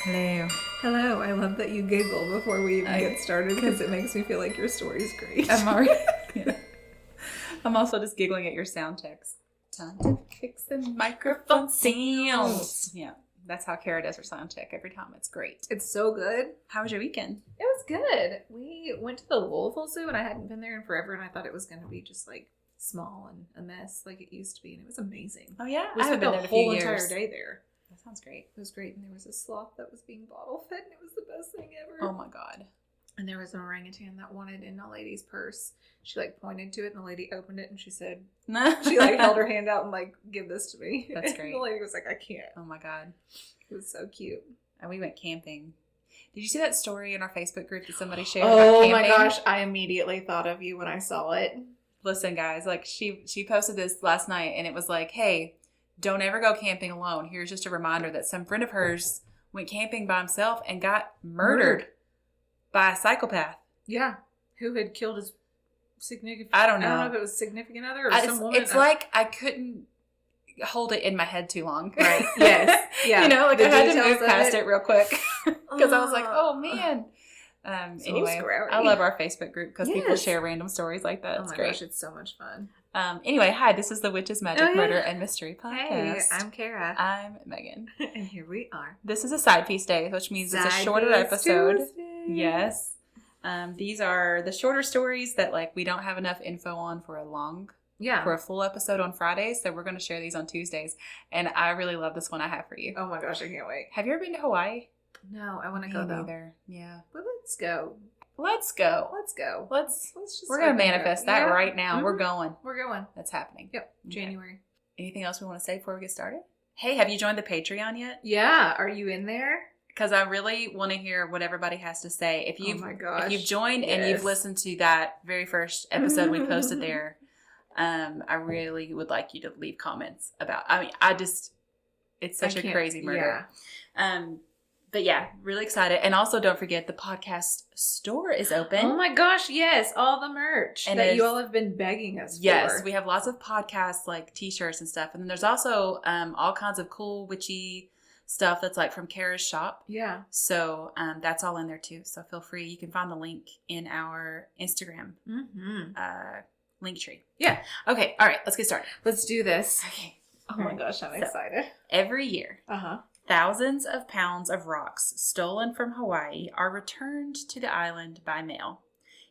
Hello. Hello. I love that you giggle before we even get started because it makes me feel like your story's great. I'm already. Yeah. I'm also just giggling at your sound checks. Time to fix the microphone sounds. Yeah, that's how Kara does her sound check every time. It's great. It's so good. How was your weekend? It was good. We went to the Louisville Zoo and I hadn't been there in forever, and I thought it was going to be just like small and a mess like it used to be, and it was amazing. Oh yeah, We spent the whole entire day there. That sounds great. It was great, and there was a sloth that was being bottle fed, and it was the best thing ever. Oh my god. And there was an orangutan that wanted in a lady's purse. She like pointed to it, and the lady opened it, and she said, she like held her hand out and like, give this to me. That's great. And the lady was like, I can't. Oh my god. It was so cute. And we went camping. Did you see that story in our Facebook group that somebody shared Oh about camping? my gosh, I immediately thought of you when I saw it. Listen, guys, like she posted this last night, and it was like, hey, don't ever go camping alone. Here's just a reminder that some friend of hers went camping by himself and got murdered by a psychopath. Yeah. Who had killed his significant... I don't know. I don't know if it was significant other or some woman. It's like I couldn't hold it in my head too long. Right. Yes. Yeah. You know, like The I had to details move past of it real quick because I was like, oh man. So Anyway, scary. I love our Facebook group because people Yes. share random stories like that. Oh It's my great. gosh, it's so much fun. Anyway, hi, this is the Witches, Magic, Oh, yeah. Murder, and Mystery Podcast. Hey, I'm Kara. I'm Megan. And here we are. This is a side piece day, which means it's a shorter Sidepieces episode. Tuesday. Yes. These are the shorter stories that like we don't have enough info on for a full episode on Fridays. So we're going to share these on Tuesdays. And I really love this one I have for you. Oh my gosh, I can't wait. Have you ever been to Hawaii? No, I want to go though. Neither. Yeah. But let's go. Let's go. Let's go. Let's just we're going to open it up. manifest that Yeah. right now. Mhm. We're going. We're going. That's happening. Yep. Okay. January. Anything else we want to say before we get started? Hey, have you joined the Patreon yet? Yeah. Are you in there? Because I really want to hear what everybody has to say. If you've, Oh my gosh. if you've joined and you've Yes. listened to that very first episode we posted there, I really would like you to leave comments about. I mean, it's such a crazy murder. Yeah. But yeah, really excited. And also, don't forget the podcast store is open. Oh my gosh, yes. All the merch And that you there's- all have been begging us for. Yes, we have lots of podcasts like t-shirts and stuff. And then there's also all kinds of cool witchy stuff that's like from Kara's shop. Yeah. So that's all in there too. So feel free. You can find the link in our Instagram Mm-hmm. link tree. Yeah. Okay. All right. Let's get started. Let's do this. Okay. Oh my gosh, I'm excited. Every year, Uh-huh. thousands of pounds of rocks stolen from Hawaii are returned to the island by mail,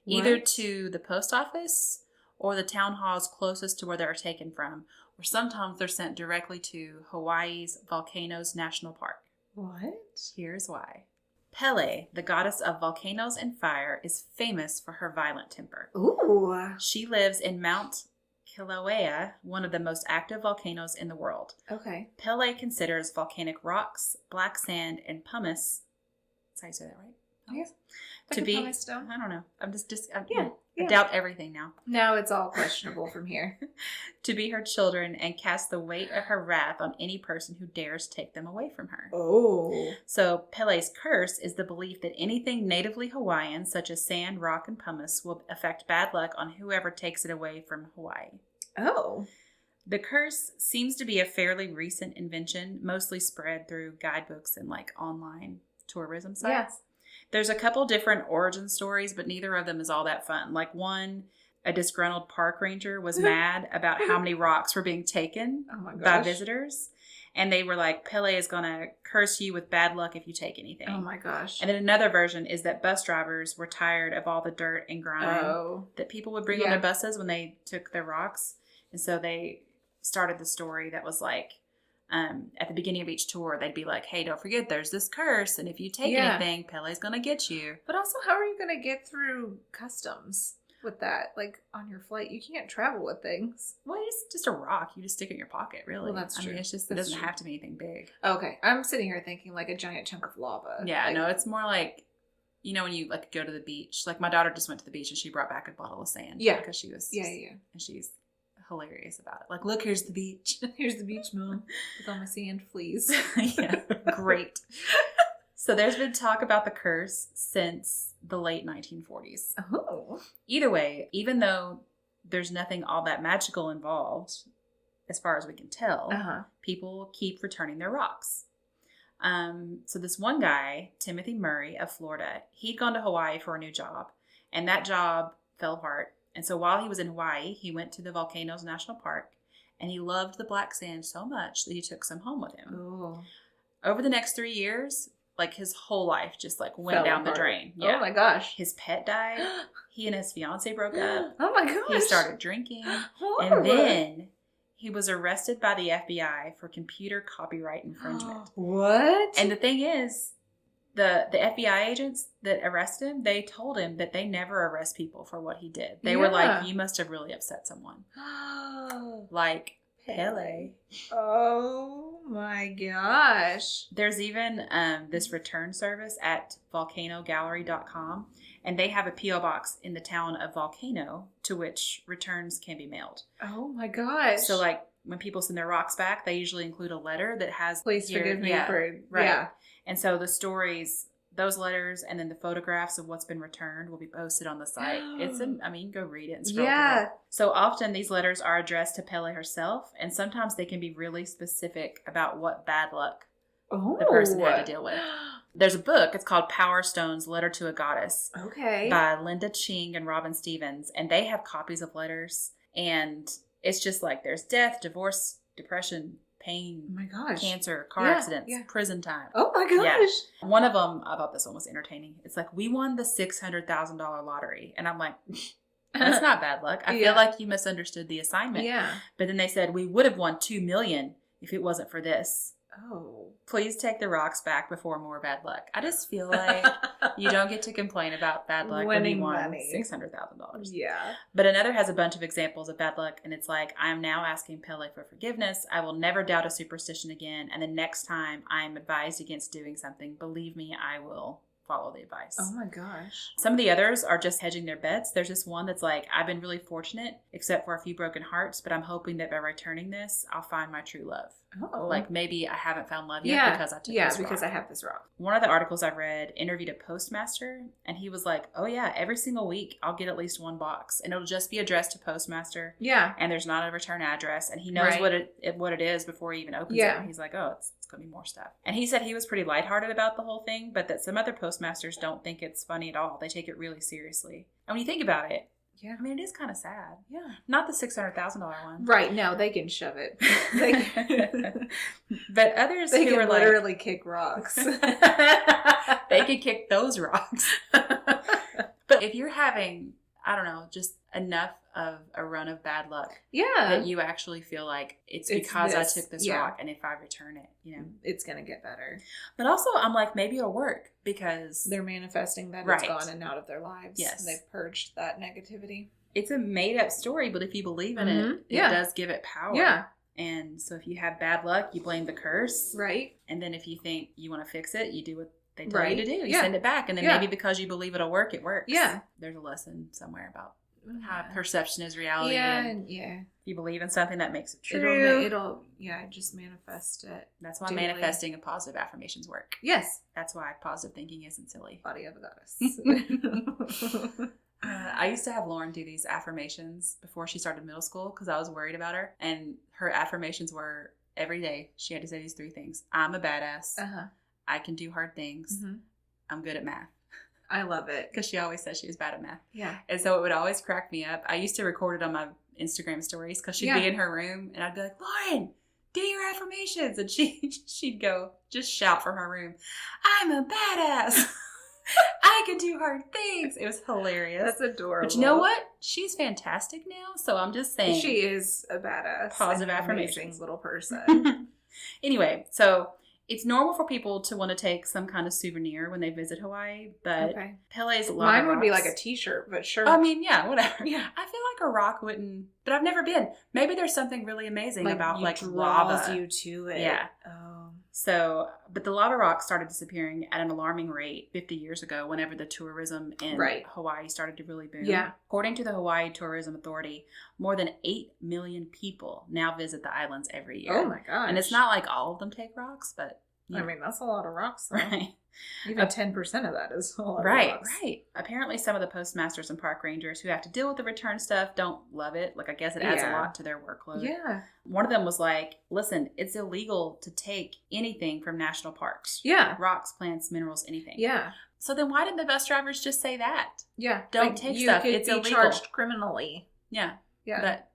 either What? to the post office or the town halls closest to where they are taken from, or sometimes they're sent directly to Hawaii's Volcanoes National Park. What? Here's why. Pele, the goddess of volcanoes and fire, is famous for her violent temper. Ooh. She lives in Mount Kilauea, one of the most active volcanoes in the world. Okay. Pele considers volcanic rocks, black sand, and pumice. That's how you say that, right? Pumice? To be, pumice stone. I don't know. Yeah. I doubt everything now. Now it's all questionable from here. To be her children and cast the weight of her wrath on any person who dares take them away from her. Oh. So Pele's curse is the belief that anything natively Hawaiian, such as sand, rock, and pumice, will affect bad luck on whoever takes it away from Hawaii. Oh. The curse seems to be a fairly recent invention, mostly spread through guidebooks and like online tourism sites. Yeah. There's a couple different origin stories, but neither of them is all that fun. Like one, a disgruntled park ranger was mad about how many rocks were being taken Oh my gosh. by visitors. And they were like, Pele is going to curse you with bad luck if you take anything. Oh my gosh. And then another version is that bus drivers were tired of all the dirt and grime Oh. that people would bring on their buses when they took their rocks. And so they started the story that was like, at the beginning of each tour, they'd be like, hey, don't forget there's this curse. And if you take anything, Pele's going to get you. But also, how are you going to get through customs with that? Like, on your flight, you can't travel with things. Well, it's just a rock. You just stick it in your pocket, really. Well, that's I mean, true. it's just, it That's doesn't true. have to be anything big. Okay. I'm sitting here thinking like a giant chunk of lava. Yeah, like, no, it's more like, you know, when you like go to the beach. Like my daughter just went to the beach and she brought back a bottle of sand. Yeah. Because she was Yeah. and she's hilarious about it. Like, look, here's the beach. Here's the beach, Mom. With all my sand fleas. Yeah, great. So there's been talk about the curse since the late 1940s. Oh. Either way, even though there's nothing all that magical involved, as far as we can tell, Uh-huh. people keep returning their rocks. So this one guy, Timothy Murray of Florida, he'd gone to Hawaii for a new job, and that job fell apart. And so while he was in Hawaii, he went to the Volcanoes National Park, and he loved the black sand so much that he took some home with him. Ooh. Over the next 3 years, like his whole life just like went Fell down apart. the drain. Yeah. Oh my gosh. His pet died. He and his fiance broke up. Oh my gosh. He started drinking. Horrible. And then he was arrested by the FBI for computer copyright infringement. What? And the thing is, the FBI agents that arrested him, they told him that they never arrest people for what he did. They were like, you must have really upset someone. Like Pele. Oh my gosh. There's even this return service at volcanogallery.com, and they have a P.O. box in the town of Volcano to which returns can be mailed. Oh my gosh. So like when people send their rocks back, they usually include a letter that has please forgive me for right. Yeah. And so the stories, those letters, and then the photographs of what's been returned will be posted on the site. It's you can go read it and scroll through it. So often these letters are addressed to Pele herself, and sometimes they can be really specific about what bad luck the person had to deal with. There's a book, it's called Power Stone's Letter to a Goddess. Okay. By Linda Ching and Robin Stevens, and they have copies of letters, and it's just like there's death, divorce, depression, pain, oh my gosh, cancer, car accidents, prison time. Oh my gosh. Yeah. One of them, I thought this one was entertaining. It's like, we won the $600,000 lottery. And I'm like, that's not bad luck. I feel like you misunderstood the assignment. Yeah. But then they said, we would have won $2 million if it wasn't for this. Oh. Please take the rocks back before more bad luck. I just feel like you don't get to complain about bad luck when you won $600,000. Yeah. But another has a bunch of examples of bad luck, and it's like, I am now asking Pele for forgiveness. I will never doubt a superstition again. And the next time I am advised against doing something, believe me, I will follow the advice. Oh my gosh. Some of the others are just hedging their bets. There's this one that's like, I've been really fortunate, except for a few broken hearts, but I'm hoping that by returning this, I'll find my true love. Oh. Like maybe I haven't found love yet because I took this rock. Yeah, because I have this rock. One of the articles I've read interviewed a postmaster, and he was like, oh yeah, every single week I'll get at least one box, and it'll just be addressed to postmaster. Yeah. And there's not a return address, and he knows what it is before he even opens it. He's like, oh, it's going to be more stuff. And he said he was pretty lighthearted about the whole thing, but that some other postmasters don't think it's funny at all. They take it really seriously. And when you think about it, I mean, it is kind of sad. Yeah. Not the $600,000 one. Right. No, they can shove it. But others they who can are literally kick rocks. They could kick those rocks. But if you're having, I don't know, just enough of a run of bad luck that you actually feel like it's because I took this rock, and if I return it, it's going to get better. But also I'm like, maybe it'll work because they're manifesting that it's gone and out of their lives. Yes. They've purged that negativity. It's a made up story, but if you believe in it, it does give it power. Yeah. And so if you have bad luck, you blame the curse. Right. And then if you think you want to fix it, you do what they tell you to do. You send it back. And then maybe because you believe it'll work, it works. Yeah. There's a lesson somewhere about how perception is reality. And if you believe in something, that makes it true. It'll just manifest it. That's why manifesting and positive affirmations work. Yes. That's why positive thinking isn't silly. Body of a goddess. I used to have Lauren do these affirmations before she started middle school because I was worried about her. And her affirmations were every day she had to say these 3 things. I'm a badass. I can do hard things. I'm good at math. I love it. Because she always said she was bad at math. Yeah. And so it would always crack me up. I used to record it on my Instagram stories because she'd be in her room and I'd be like, Lauren, do your affirmations. And she'd go, just shout from her room, I'm a badass. I can do hard things. It was hilarious. That's adorable. But you know what? She's fantastic now. So I'm just saying. She is a badass. Positive affirmations. Amazing little person. Anyway, so it's normal for people to want to take some kind of souvenir when they visit Hawaii, but Pele's lava Mine would rocks, be like a t-shirt, but sure. I mean, yeah, whatever. Yeah. I feel like a rock wouldn't, but I've never been. Maybe there's something really amazing about like draws lava. You to it. Yeah. Oh. So, but the lava rocks started disappearing at an alarming rate 50 years ago whenever the tourism in Hawaii started to really boom. Yeah. According to the Hawaii Tourism Authority, more than 8 million people now visit the islands every year. Oh my gosh. And it's not like all of them take rocks, but I mean, that's a lot of rocks, though. Right. Even 10% of that is a lot of rocks. Right. Apparently, some of the postmasters and park rangers who have to deal with the return stuff don't love it. Like, I guess it adds a lot to their workload. Yeah. One of them was like, listen, it's illegal to take anything from national parks. Yeah. Rocks, plants, minerals, anything. Yeah. So then why didn't the bus drivers just say that? Yeah. Don't take stuff. It's illegal. You could be charged criminally. Yeah. Yeah. But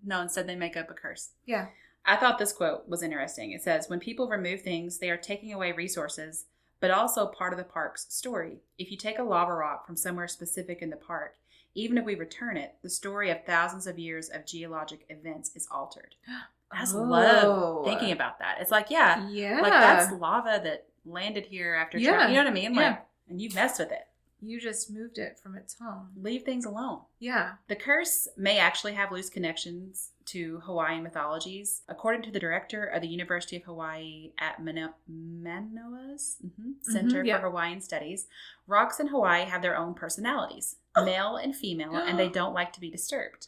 no, instead they make up a curse. Yeah. I thought this quote was interesting. It says, when people remove things, they are taking away resources, but also part of the park's story. If you take a lava rock from somewhere specific in the park, even if we return it, the story of thousands of years of geologic events is altered. I just love thinking about that. It's like, like that's lava that landed here after, you know what I mean? Like, and you messed with it. You just moved it from its home. Leave things alone. Yeah. The curse may actually have loose connections to Hawaiian mythologies. According to the director of the University of Hawaii at Manoa's Center for Hawaiian Studies, rocks in Hawaii have their own personalities, male and female, and they don't like to be disturbed.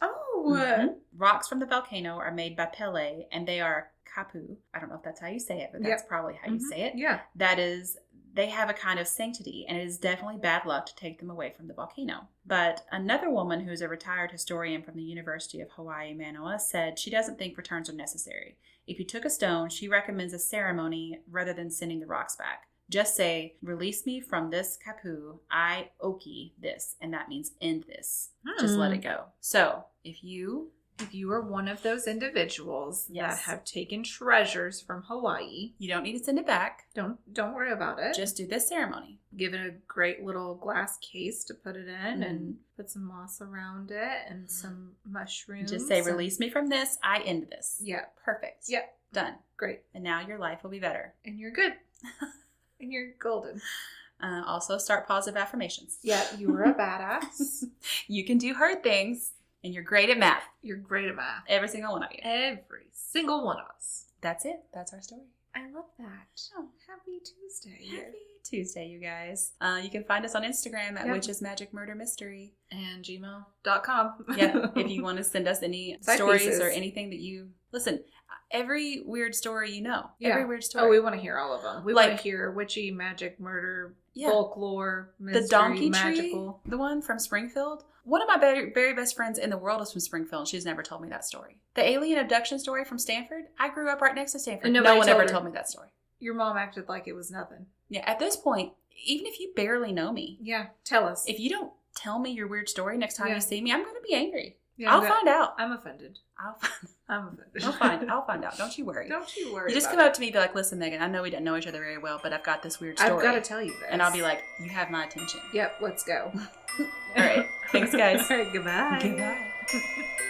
Rocks from the volcano are made by Pele, and they are kapu. I don't know if that's how you say it, but that's probably how you say it. Yeah. That is, they have a kind of sanctity, and it is definitely bad luck to take them away from the volcano. But another woman who's a retired historian from the University of Hawaii, Manoa, said she doesn't think returns are necessary. If you took a stone, she recommends a ceremony rather than sending the rocks back. Just say, release me from this kapu, I oki this, and that means end this. Just let it go. So, if you are one of those individuals that have taken treasures from Hawaii, you don't need to send it back. Don't worry about it. Just do this ceremony. Give it a great little glass case to put it in and put some moss around it and some mushrooms. Just say, release me from this, I end this. Yeah. Perfect. Yeah. Done. Great. And now your life will be better. And you're good. And you're golden. Also, start positive affirmations. Yeah, you are a badass. You can do hard things, and you're great at math. You're great at math. Every single one of you. Every single one of us. That's it. That's our story. I love that. Oh, happy Tuesday. Happy Tuesday, you guys. You can find us on Instagram at Witches Magic Murder Mystery. And gmail.com. Yeah, if you want to send us any stories or anything that you... Listen, every weird story you know. Yeah. Every weird story. Oh, we want to hear all of them. We want to hear witchy, magic, murder, folklore, mystery, the donkey magical. Tree, the one from Springfield. One of my very best friends in the world is from Springfield. She's never told me that story. The alien abduction story from Stanford. I grew up right next to Stanford. No one ever told me that story. Your mom acted like it was nothing. Yeah, at this point, even if you barely know me. Yeah, tell us. If you don't tell me your weird story next time you see me, I'm going to be angry. Yeah, I'll find out. I'm offended. I'm offended. I'll find out. Don't you worry. Don't you worry. You just come up to me and be like, listen, Megan, I know we didn't know each other very well, but I've got this weird story. I've got to tell you this. And I'll be like, you have my attention. Yep, let's go. All right. Thanks, guys. All right, goodbye. Goodbye.